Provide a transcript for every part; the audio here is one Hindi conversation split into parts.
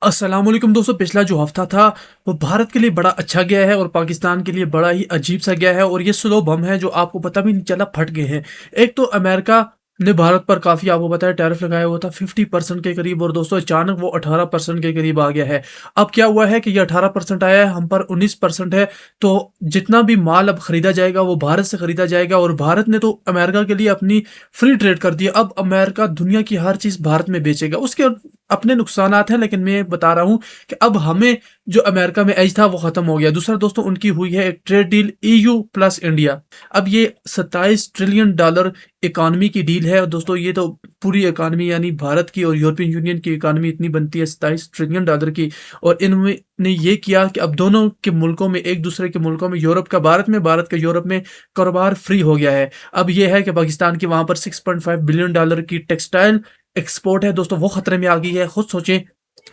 अस्सलाम वालेकुम दोस्तों। पिछला जो हफ्ता था वो भारत के लिए बड़ा अच्छा गया है और पाकिस्तान के लिए बड़ा ही अजीब सा गया है। और ये स्लो बम है जो आपको पता भी नहीं चला फट गए हैं। एक तो अमेरिका ने भारत पर काफी आपको पता है टैरिफ लगाया हुआ था 50% के करीब, और दोस्तों अचानक वो 18% के करीब आ गया है। अब क्या हुआ है कि ये 18% आया है, हम पर 19% है। तो जितना भी माल अब खरीदा जाएगा वो भारत से खरीदा जाएगा, और भारत ने तो अमेरिका के लिए अपनी फ्री ट्रेड कर दिया। अब अमेरिका दुनिया की हर चीज भारत में बेचेगा। उसके अपने नुकसानात हैं, लेकिन मैं बता रहा हूं कि अब हमें जो अमेरिका में एज था वो खत्म हो गया। दूसरा दोस्तों, उनकी हुई है एक trade deal EU plus India. अब ये 27 ट्रिलियन डॉलर इकॉनमी की डील है। और दोस्तों ये तो पूरी इकॉनमी यानी भारत की और यूरोपियन यूनियन की इकॉनमी इतनी बनती है 27 ट्रिलियन डॉलर की। और इनमें ने ये किया कि अब दोनों के मुल्कों में, एक दूसरे के मुल्कों में, यूरोप का भारत में, भारत का यूरोप में कारोबार फ्री हो गया है। अब ये है कि पाकिस्तान की वहां पर 6.5 बिलियन डॉलर की टेक्सटाइल एक्सपोर्ट है दोस्तों, वो खतरे में आ गई है। खुद सोचें,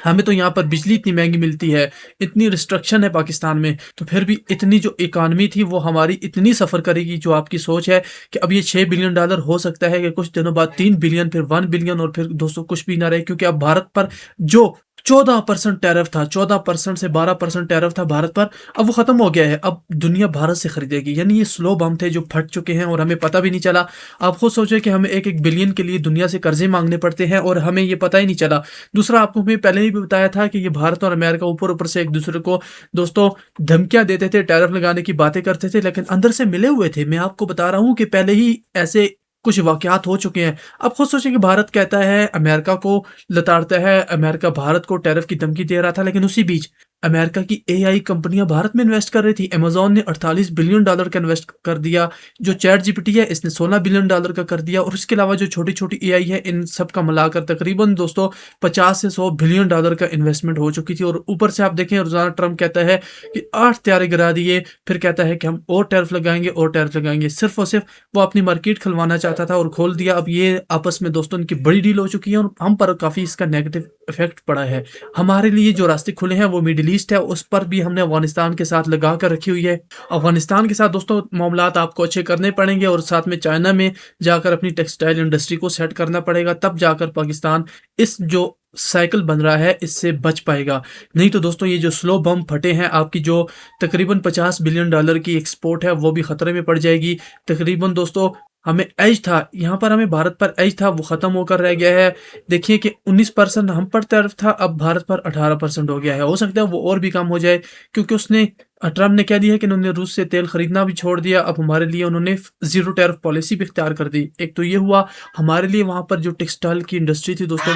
हमें तो यहाँ पर बिजली इतनी महंगी मिलती है, इतनी रिस्ट्रिक्शन है पाकिस्तान में, तो फिर भी इतनी जो इकॉनमी थी वो हमारी इतनी सफ़र करेगी। जो आपकी सोच है कि अब ये 6 बिलियन डॉलर हो सकता है कि कुछ दिनों बाद 3 बिलियन, फिर 1 बिलियन, और फिर दोस्तों कुछ भी ना रहे, क्योंकि अब भारत पर जो 14% टैरिफ था, 14% से 12% टैरिफ था भारत पर, अब वो खत्म हो गया है। अब दुनिया भारत से खरीदेगी। यानी ये स्लो बम थे जो फट चुके हैं और हमें पता भी नहीं चला। आप खुद सोचे कि हमें एक एक बिलियन के लिए दुनिया से कर्जे मांगने पड़ते हैं और हमें ये पता ही नहीं चला। दूसरा, आपको मैं पहले ही भी बताया था कि ये भारत और अमेरिका ऊपर ऊपर से एक दूसरे को दोस्तों धमकियां देते थे, टैरिफ लगाने की बातें करते थे, लेकिन अंदर से मिले हुए थे। मैं आपको बता रहा हूं कि पहले ही ऐसे कुछ वाकयात हो चुके हैं। अब खुद सोचें कि भारत कहता है अमेरिका को, लताड़ता है अमेरिका भारत को टैरिफ की धमकी दे रहा था, लेकिन उसी बीच अमेरिका की एआई कंपनियां भारत में इन्वेस्ट कर रही थी। अमेजोन ने 48 बिलियन डॉलर का इन्वेस्ट कर दिया। जो चैट जीपीटी है इसने 16 बिलियन डॉलर का कर दिया। और उसके अलावा जो छोटी छोटी एआई है, इन सब का मिलाकर तकरीबन दोस्तों 50 से 100 बिलियन डॉलर का इन्वेस्टमेंट हो चुकी थी। और ऊपर से आप देखें, रोजाना ट्रंप कहता है कि 8 त्यारे गिरा दिए, फिर कहता है कि हम और टैरिफ लगाएंगे और टैरिफ लगाएंगे। सिर्फ और सिर्फ वो अपनी मार्केट खुलवाना चाहता था और खोल दिया। अब ये आपस में दोस्तों इनकी बड़ी डील हो चुकी है और हम पर काफी इसका नेगेटिव इफेक्ट पड़ा है। हमारे लिए जो रास्ते खुले हैं वो मिडिल ईस्ट है, उस पर भी हमने अफगानिस्तान के साथ लगा कर रखी हुई है। अफगानिस्तान के साथ दोस्तों मामलात आपको अच्छे करने पड़ेंगे, और साथ में चाइना में जाकर अपनी टेक्सटाइल इंडस्ट्री को सेट करना पड़ेगा, तब जाकर पाकिस्तान इस जो साइकिल बन रहा है इससे बच पाएगा। नहीं तो दोस्तों ये जो स्लो बम फटे हैं, आपकी जो तकरीबन 50 बिलियन डॉलर की एक्सपोर्ट है वो भी खतरे में पड़ जाएगी। तकरीबन दोस्तों हमें एज था यहाँ पर, हमें भारत पर एज था, वो खत्म होकर रह गया है। देखिए कि 19% हम पर तरफ था, अब भारत पर 18% हो गया है। हो सकता है वो और भी कम हो जाए, क्योंकि उसने ट्रम्प ने कह दिया है कि उन्होंने रूस से तेल खरीदना भी छोड़ दिया। अब हमारे लिए उन्होंने जीरो टैरिफ पॉलिसी भी इख्तियार कर दी। एक तो ये हुआ, हमारे लिए वहां पर जो टेक्सटाइल की इंडस्ट्री थी दोस्तों,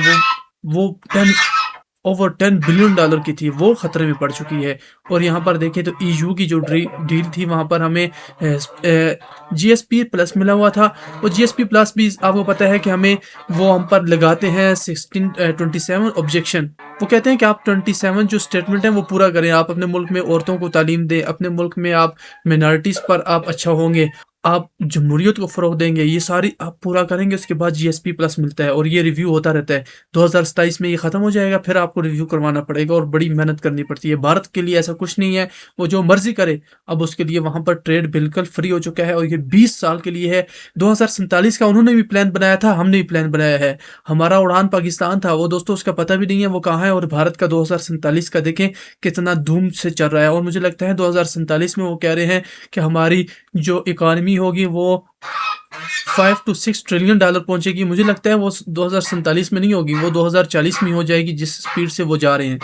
वो 10 ओवर 10 बिलियन डॉलर की थी, वो खतरे में पड़ चुकी है। और यहाँ पर देखें तो ईयू की जो डील थी वहाँ पर हमें जीएसपी प्लस मिला हुआ था। और जीएसपी प्लस भी आपको पता है कि हमें वो हम पर लगाते हैं 1627 ऑब्जेक्शन। वो कहते हैं कि आप 27 जो स्टेटमेंट है वो पूरा करें, आप अपने मुल्क में औरतों को तालीम दें, अपने मुल्क में आप मिनॉरिटीज़ पर आप अच्छा होंगे, आप जमहूरियत को फ़रोग देंगे, ये सारी आप पूरा करेंगे, उसके बाद जीएसपी प्लस मिलता है। और ये रिव्यू होता रहता है। 2027 में ये खत्म हो जाएगा, फिर आपको रिव्यू करवाना पड़ेगा और बड़ी मेहनत करनी पड़ती है। भारत के लिए ऐसा कुछ नहीं है, वो जो मर्जी करे। अब उसके लिए वहां पर ट्रेड बिल्कुल फ्री हो चुका है और ये 20 साल के लिए है। 2047 का उन्होंने भी प्लान बनाया था, हमने भी प्लान बनाया है। हमारा उड़ान पाकिस्तान था, वो दोस्तों उसका पता भी नहीं है वो कहाँ है। और भारत का 2047 का देखें कितना धूम से चल रहा है। और मुझे लगता है 2047 में वो कह रहे हैं कि हमारी जो इकॉनमी होगी वो 5 to 6 ट्रिलियन डॉलर पहुंचेगी। मुझे लगता है वो 2047 में नहीं होगी, वो 2040 में हो जाएगी, जिस स्पीड से वो जा रहे हैं।